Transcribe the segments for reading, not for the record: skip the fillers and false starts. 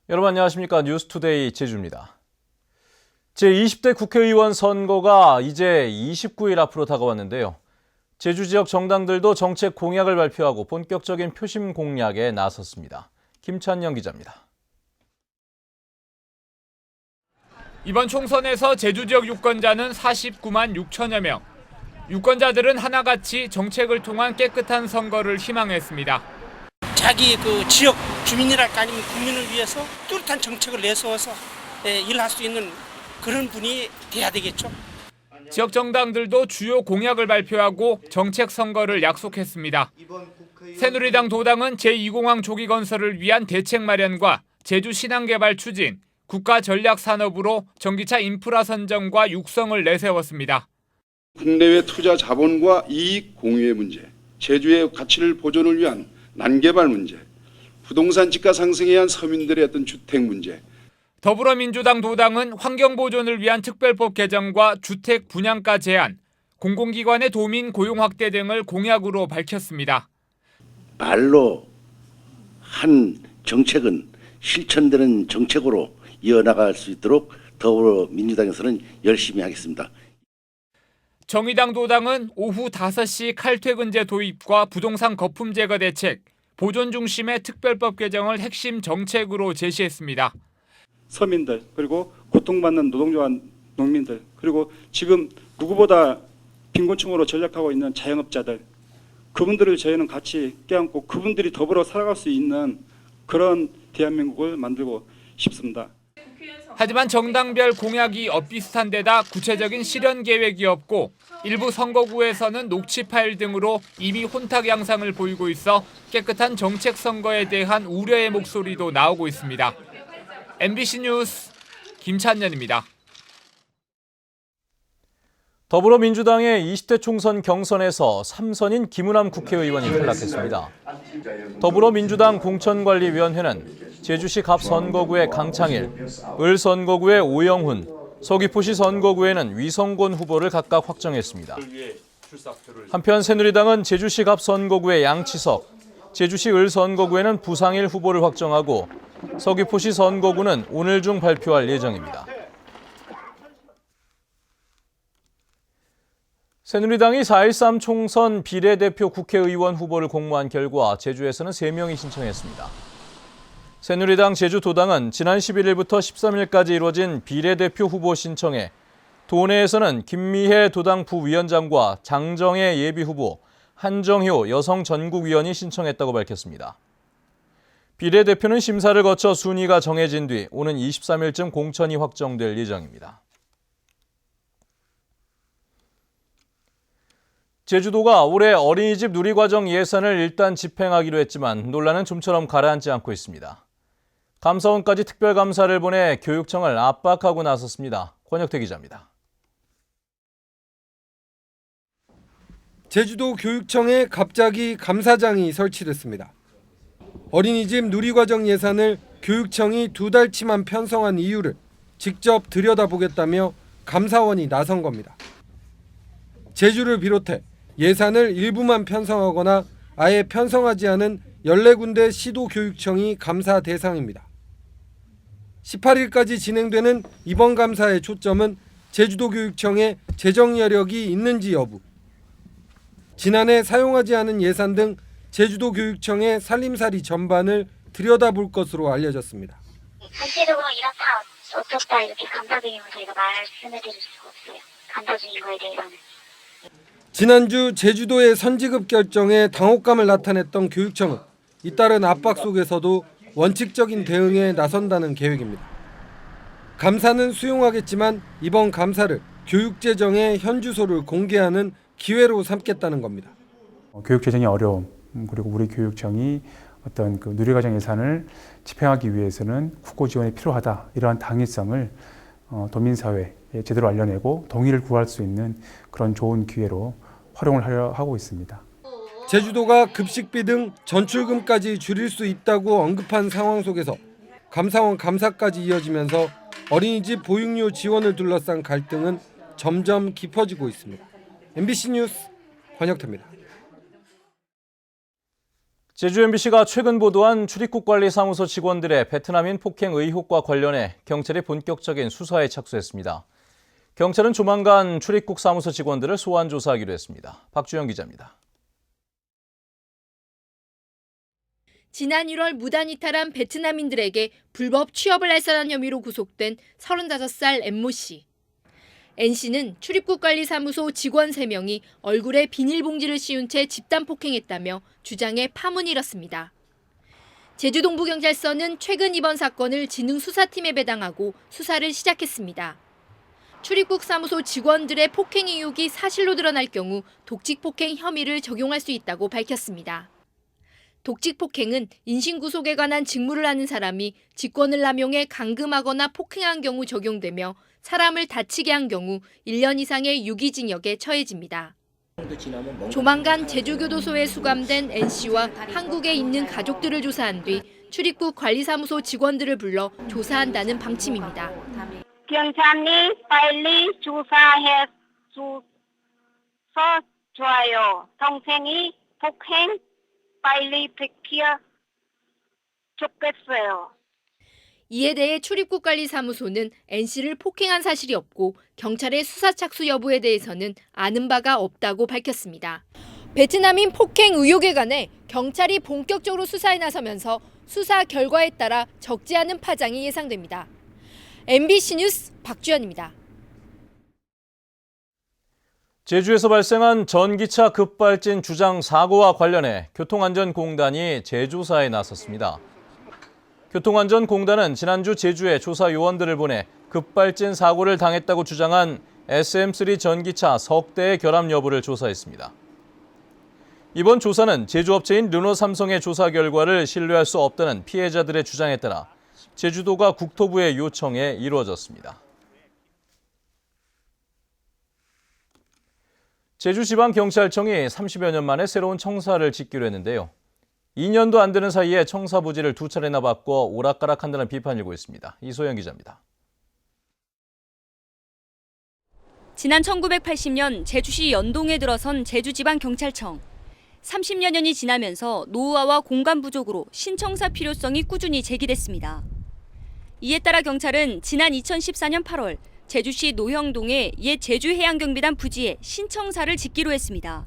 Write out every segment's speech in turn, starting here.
여러분 안녕하십니까. 뉴스투데이 제주입니다. 제20대 국회의원 선거가 이제 29일 앞으로 다가왔는데요. 제주 지역 정당들도 정책 공약을 발표하고 본격적인 표심 공략에 나섰습니다. 김찬영 기자입니다. 이번 총선에서 제주 지역 유권자는 49만 6천여 명. 유권자들은 하나같이 정책을 통한 깨끗한 선거를 희망했습니다. 자기 그 지역 주민이랄까 아니면 국민을 위해서 뚜렷한 정책을 내세워서 일할 수 있는 그런 분이 돼야 되겠죠. 지역 정당들도 주요 공약을 발표하고 정책 선거를 약속했습니다. 새누리당 도당은 제2공항 조기 건설을 위한 대책 마련과 제주 신항개발 추진, 국가 전략 산업으로 전기차 인프라 선정과 육성을 내세웠습니다. 국내외 투자 자본과 이익 공유의 문제, 제주의 가치를 보존을 위한 난개발 문제, 부동산 지가 상승에 의한 서민들의 어떤 주택 문제. 더불어민주당 도당은 환경 보존을 위한 특별법 개정과 주택 분양가 제한, 공공기관의 도민 고용 확대 등을 공약으로 밝혔습니다. 말로 한 정책은 실천되는 정책으로 이어나갈 수 있도록 더불어민주당에서는 열심히 하겠습니다. 정의당 도당은 오후 5시 칼퇴근제 도입과 부동산 거품 제거 대책, 보존 중심의 특별법 개정을 핵심 정책으로 제시했습니다. 서민들 그리고 고통받는 노동조합 농민들 그리고 지금 누구보다 빈곤층으로 전락하고 있는 자영업자들 그분들을 저희는 같이 껴안고 그분들이 더불어 살아갈 수 있는 그런 대한민국을 만들고 싶습니다. 하지만 정당별 공약이 엇비슷한 데다 구체적인 실현 계획이 없고 일부 선거구에서는 녹취 파일 등으로 이미 혼탁 양상을 보이고 있어 깨끗한 정책 선거에 대한 우려의 목소리도 나오고 있습니다. MBC 뉴스 김찬년입니다. 더불어민주당의 20대 총선 경선에서 3선인 김우남 국회의원이 탈락했습니다. 더불어민주당 공천관리위원회는 제주시 갑 선거구의 강창일, 을 선거구의 오영훈, 서귀포시 선거구에는 위성곤 후보를 각각 확정했습니다. 한편 새누리당은 제주시 갑 선거구의 양치석, 제주시 을 선거구에는 부상일 후보를 확정하고 서귀포시 선거구는 오늘 중 발표할 예정입니다. 새누리당이 4.13 총선 비례대표 국회의원 후보를 공모한 결과 제주에서는 3명이 신청했습니다. 새누리당 제주도당은 지난 11일부터 13일까지 이루어진 비례대표 후보 신청에 도내에서는 김미혜 도당 부위원장과 장정혜 예비후보, 한정효 여성전국위원이 신청했다고 밝혔습니다. 비례대표는 심사를 거쳐 순위가 정해진 뒤 오는 23일쯤 공천이 확정될 예정입니다. 제주도가 올해 어린이집 누리과정 예산을 일단 집행하기로 했지만 논란은 좀처럼 가라앉지 않고 있습니다. 감사원까지 특별감사를 보내 교육청을 압박하고 나섰습니다. 권혁태 기자입니다. 제주도 교육청에 갑자기 감사장이 설치됐습니다. 어린이집 누리과정 예산을 교육청이 2달치만 편성한 이유를 직접 들여다보겠다며 감사원이 나선 겁니다. 제주를 비롯해 예산을 일부만 편성하거나 아예 편성하지 않은 14군데 시도교육청이 감사 대상입니다. 18일까지 진행되는 이번 감사의 초점은 제주도 교육청에 재정 여력이 있는지 여부, 지난해 사용하지 않은 예산 등 제주도 교육청의 살림살이 전반을 들여다볼 것으로 알려졌습니다. 전체적으로 이렇다, 어떻다 이렇게 감사 중이면 저희가 말씀을 드릴 수가 없어요. 감사 중인 거에 대해서는. 지난주 제주도의 선지급 결정에 당혹감을 나타냈던 교육청은 잇따른 압박 속에서도 원칙적인 대응에 나선다는 계획입니다. 감사는 수용하겠지만 이번 감사를 교육재정의 현주소를 공개하는 기회로 삼겠다는 겁니다. 교육재정의 어려움, 그리고 우리 교육청이 어떤 그 누리과정 예산을 집행하기 위해서는 국고 지원이 필요하다. 이러한 당위성을 도민사회에 제대로 알려내고 동의를 구할 수 있는 그런 좋은 기회로 활용을 하려 하고 있습니다. 제주도가 급식비 등 전출금까지 줄일 수 있다고 언급한 상황 속에서 감사원 감사까지 이어지면서 어린이집 보육료 지원을 둘러싼 갈등은 점점 깊어지고 있습니다. MBC 뉴스 권혁태입니다. 제주 MBC가 최근 보도한 출입국관리사무소 직원들의 베트남인 폭행 의혹과 관련해 경찰이 본격적인 수사에 착수했습니다. 경찰은 조만간 출입국 사무소 직원들을 소환 조사하기로 했습니다. 박주영 기자입니다. 지난 1월 무단 이탈한 베트남인들에게 불법 취업을 알선한 혐의로 구속된 35살 N모 씨. N씨는 출입국관리사무소 직원 3명이 얼굴에 비닐봉지를 씌운 채 집단 폭행했다며 주장에 파문이 일었습니다. 제주 동부경찰서는 최근 이번 사건을 지능수사팀에 배당하고 수사를 시작했습니다. 출입국 사무소 직원들의 폭행 의혹이 사실로 드러날 경우 독직폭행 혐의를 적용할 수 있다고 밝혔습니다. 독직폭행은 인신구속에 관한 직무를 하는 사람이 직권을 남용해 감금하거나 폭행한 경우 적용되며 사람을 다치게 한 경우 1년 이상의 유기징역에 처해집니다. 조만간 제주교도소에 수감된 N씨와 한국에 있는 가족들을 조사한 뒤 출입국 관리사무소 직원들을 불러 조사한다는 방침입니다. 경찰이 빨리 조사해 주셔서 좋아요. 동생이 폭행 빨리 밝혀 좋겠어요. 이에 대해 출입국관리사무소는 N씨를 폭행한 사실이 없고 경찰의 수사 착수 여부에 대해서는 아는 바가 없다고 밝혔습니다. 베트남인 폭행 의혹에 관해 경찰이 본격적으로 수사에 나서면서 수사 결과에 따라 적지 않은 파장이 예상됩니다. MBC 뉴스 박주연입니다. 제주에서 발생한 전기차 급발진 주장 사고와 관련해 교통안전공단이 재조사에 나섰습니다. 교통안전공단은 지난주 제주에 조사 요원들을 보내 급발진 사고를 당했다고 주장한 SM3 전기차 석 대의 결함 여부를 조사했습니다. 이번 조사는 제조업체인 르노삼성의 조사 결과를 신뢰할 수 없다는 피해자들의 주장에 따라 제주도가 국토부의 요청에 이루어졌습니다. 제주지방경찰청이 30여 년 만에 새로운 청사를 짓기로 했는데요. 2년도 안 되는 사이에 청사 부지를 2차례나 바꿔 오락가락한다는 비판이 일고 있습니다. 이소영 기자입니다. 지난 1980년 제주시 연동에 들어선 제주지방경찰청. 30여 년이 지나면서 노후화와 공간 부족으로 신청사 필요성이 꾸준히 제기됐습니다. 이에 따라 경찰은 지난 2014년 8월 제주시 노형동의 옛 제주해양경비단 부지에 신청사를 짓기로 했습니다.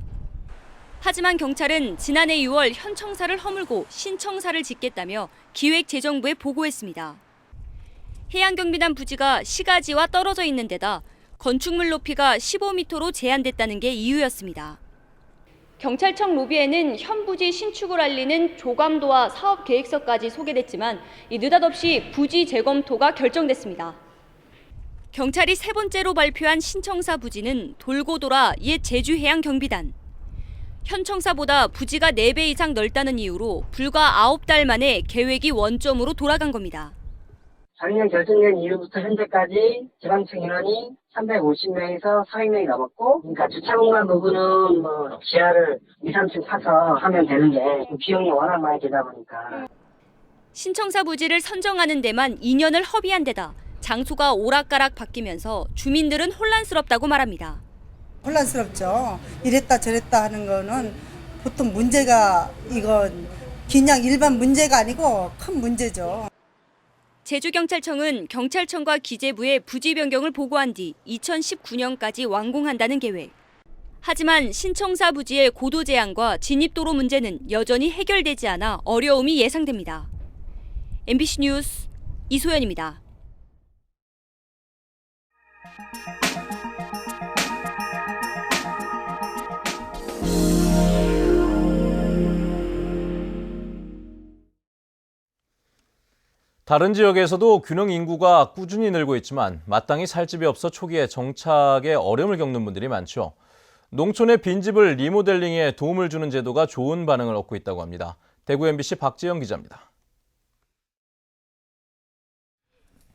하지만 경찰은 지난해 6월 현 청사를 허물고 신청사를 짓겠다며 기획재정부에 보고했습니다. 해양경비단 부지가 시가지와 떨어져 있는 데다 건축물 높이가 15m로 제한됐다는 게 이유였습니다. 경찰청 로비에는 현 부지 신축을 알리는 조감도와 사업계획서까지 소개됐지만 느닷없이 부지 재검토가 결정됐습니다. 경찰이 세 번째로 발표한 신청사 부지는 돌고 돌아 옛 제주해양경비단. 현 청사보다 부지가 4배 이상 넓다는 이유로 불과 9달 만에 계획이 원점으로 돌아간 겁니다. 작년 결정된 이후부터 현재까지 지방청 인원이 350명에서 400명이 넘었고, 그러니까 주차 공간 부분은 지하를 2, 3층 파서 하면 되는데 비용이 워낙 많이 되다 보니까. 신청사 부지를 선정하는 데만 2년을 허비한 데다 장소가 오락가락 바뀌면서 주민들은 혼란스럽다고 말합니다. 혼란스럽죠. 이랬다 저랬다 하는 거는 보통 문제가 이건 그냥 일반 문제가 아니고 큰 문제죠. 제주경찰청은 경찰청과 기재부에 부지 변경을 보고한 뒤 2019년까지 완공한다는 계획. 하지만 신청사 부지의 고도 제한과 진입도로 문제는 여전히 해결되지 않아 어려움이 예상됩니다. MBC 뉴스 이소연입니다. 다른 지역에서도 귀농 인구가 꾸준히 늘고 있지만 마땅히 살 집이 없어 초기에 정착에 어려움을 겪는 분들이 많죠. 농촌의 빈집을 리모델링에 도움을 주는 제도가 좋은 반응을 얻고 있다고 합니다. 대구 MBC 박지영 기자입니다.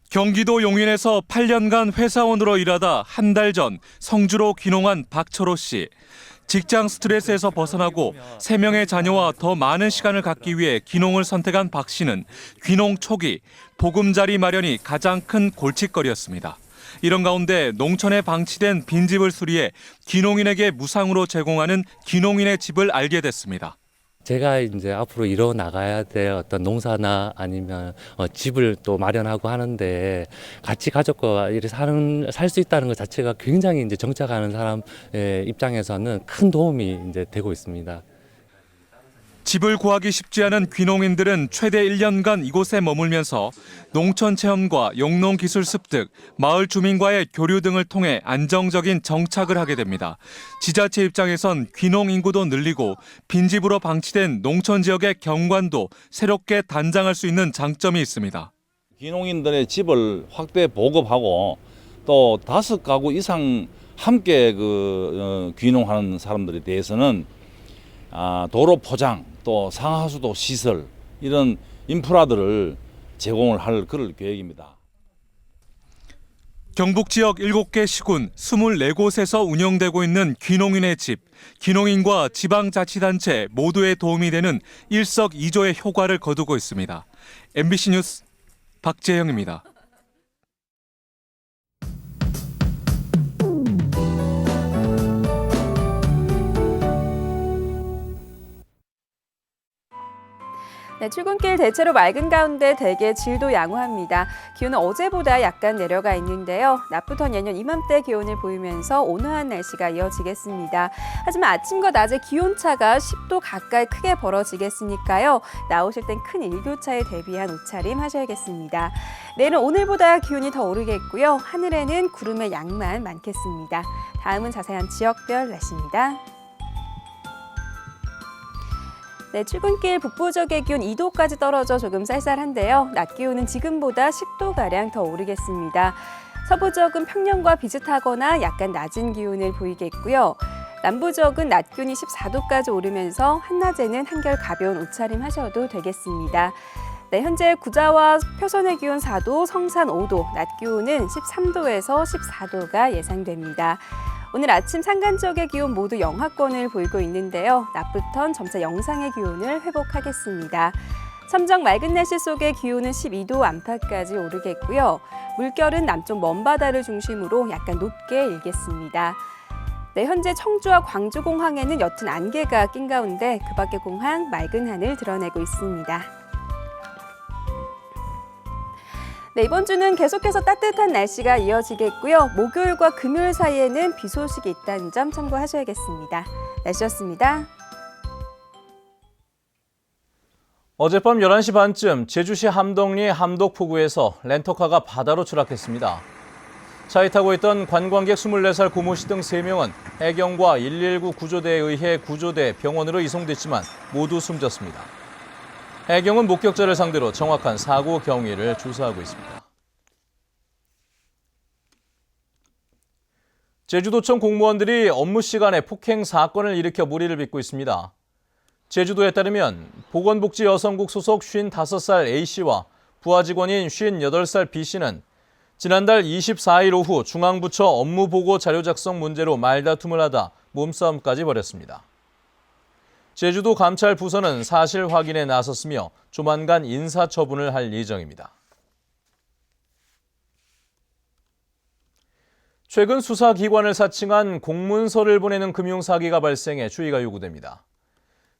경기도 용인에서 8년간 회사원으로 일하다 한 달 전 성주로 귀농한 박철호 씨. 직장 스트레스에서 벗어나고 3명의 자녀와 더 많은 시간을 갖기 위해 귀농을 선택한 박 씨는 귀농 초기 보금자리 마련이 가장 큰 골칫거리였습니다. 이런 가운데 농촌에 방치된 빈집을 수리해 귀농인에게 무상으로 제공하는 귀농인의 집을 알게 됐습니다. 제가 이제 앞으로 이뤄 나가야 될 어떤 농사나 아니면 집을 또 마련하고 하는데 같이 가족과 이렇게 살 수 있다는 것 자체가 굉장히 이제 정착하는 사람의 입장에서는 큰 도움이 이제 되고 있습니다. 집을 구하기 쉽지 않은 귀농인들은 최대 1년간 이곳에 머물면서 농촌 체험과 영농 기술 습득, 마을 주민과의 교류 등을 통해 안정적인 정착을 하게 됩니다. 지자체 입장에선 귀농 인구도 늘리고 빈집으로 방치된 농촌 지역의 경관도 새롭게 단장할 수 있는 장점이 있습니다. 귀농인들의 집을 확대 보급하고 또 5가구 이상 함께 귀농하는 사람들에 대해서는 도로 포장, 또 상하수도 시설 이런 인프라들을 제공을 할 그럴 계획입니다. 경북 지역 7개 시군 24곳에서 운영되고 있는 귀농인의 집, 귀농인과 지방자치단체 모두에 도움이 되는 일석이조의 효과를 거두고 있습니다. MBC 뉴스 박재영입니다. 네, 출근길 대체로 맑은 가운데 대개 질도 양호합니다. 기온은 어제보다 약간 내려가 있는데요. 낮부터 내년 이맘때 기온을 보이면서 온화한 날씨가 이어지겠습니다. 하지만 아침과 낮의 기온차가 10도 가까이 크게 벌어지겠으니까요. 나오실 땐 큰 일교차에 대비한 옷차림 하셔야겠습니다. 내일은 오늘보다 기온이 더 오르겠고요. 하늘에는 구름의 양만 많겠습니다. 다음은 자세한 지역별 날씨입니다. 네, 출근길 북부 지역의 기온 2도까지 떨어져 조금 쌀쌀한데요. 낮 기온은 지금보다 10도가량 더 오르겠습니다. 서부 지역은 평년과 비슷하거나 약간 낮은 기온을 보이겠고요. 남부 지역은 낮 기온이 14도까지 오르면서 한낮에는 한결 가벼운 옷차림 하셔도 되겠습니다. 네, 현재 구자와 표선의 기온 4도, 성산 5도, 낮 기온은 13도에서 14도가 예상됩니다. 오늘 아침 산간 지역의 기온 모두 영하권을 보이고 있는데요. 낮부턴 점차 영상의 기온을 회복하겠습니다. 첨정 맑은 날씨 속에 기온은 12도 안팎까지 오르겠고요. 물결은 남쪽 먼바다를 중심으로 약간 높게 일겠습니다. 네, 현재 청주와 광주공항에는 옅은 안개가 낀 가운데 그 밖의 공항 맑은 하늘 드러내고 있습니다. 네, 이번 주는 계속해서 따뜻한 날씨가 이어지겠고요. 목요일과 금요일 사이에는 비 소식이 있다는 점 참고하셔야겠습니다. 날씨였습니다. 어젯밤 11시 반쯤 제주시 함덕리 함덕포구에서 렌터카가 바다로 추락했습니다. 차에 타고 있던 관광객 24살 고모 씨 등 3명은 해경과 119 구조대에 의해 구조돼 병원으로 이송됐지만 모두 숨졌습니다. 해경은 목격자를 상대로 정확한 사고 경위를 조사하고 있습니다. 제주도청 공무원들이 업무 시간에 폭행 사건을 일으켜 무리를 빚고 있습니다. 제주도에 따르면 보건복지여성국 소속 55살 A씨와 부하 직원인 58살 B씨는 지난달 24일 오후 중앙부처 업무보고 자료 작성 문제로 말다툼을 하다 몸싸움까지 벌였습니다. 제주도 감찰 부서는 사실 확인에 나섰으며 조만간 인사처분을 할 예정입니다. 최근 수사기관을 사칭한 공문서를 보내는 금융사기가 발생해 주의가 요구됩니다.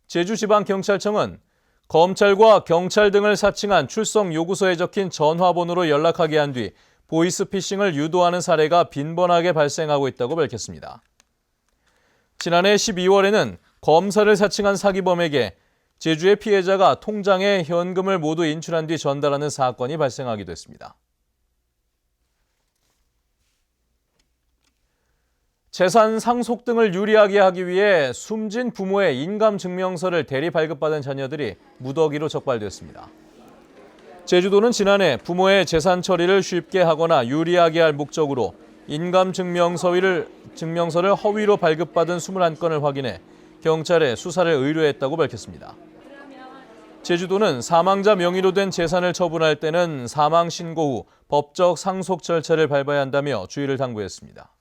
제주지방경찰청은 검찰과 경찰 등을 사칭한 출석 요구서에 적힌 전화번호로 연락하게 한 뒤 보이스피싱을 유도하는 사례가 빈번하게 발생하고 있다고 밝혔습니다. 지난해 12월에는 검사를 사칭한 사기범에게 제주의 피해자가 통장에 현금을 모두 인출한 뒤 전달하는 사건이 발생하기도 했습니다. 재산 상속 등을 유리하게 하기 위해 숨진 부모의 인감증명서를 대리 발급받은 자녀들이 무더기로 적발됐습니다. 제주도는 지난해 부모의 재산 처리를 쉽게 하거나 유리하게 할 목적으로 인감증명서를 허위로 발급받은 21건을 확인해 경찰에 수사를 의뢰했다고 밝혔습니다. 제주도는 사망자 명의로 된 재산을 처분할 때는 사망 신고 후 법적 상속 절차를 밟아야 한다며 주의를 당부했습니다.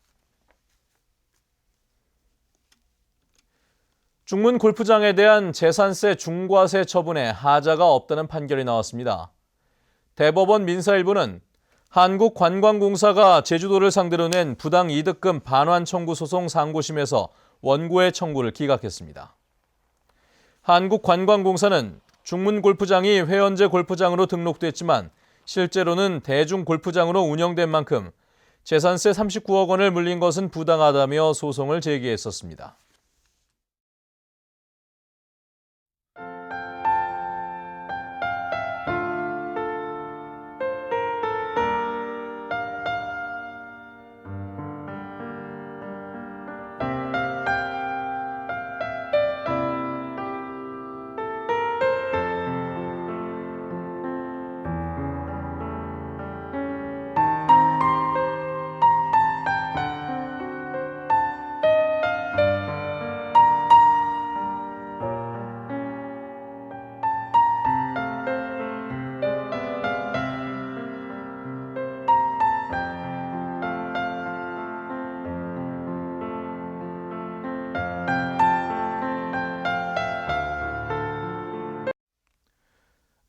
중문 골프장에 대한 재산세 중과세 처분에 하자가 없다는 판결이 나왔습니다. 대법원 민사일부는 한국관광공사가 제주도를 상대로 낸 부당 이득금 반환 청구 소송 상고심에서 원고의 청구를 기각했습니다. 한국관광공사는 중문골프장이 회원제 골프장으로 등록됐지만 실제로는 대중골프장으로 운영된 만큼 재산세 39억 원을 물린 것은 부당하다며 소송을 제기했었습니다.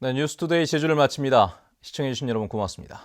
네, 뉴스투데이 제주를 마칩니다. 시청해주신 여러분 고맙습니다.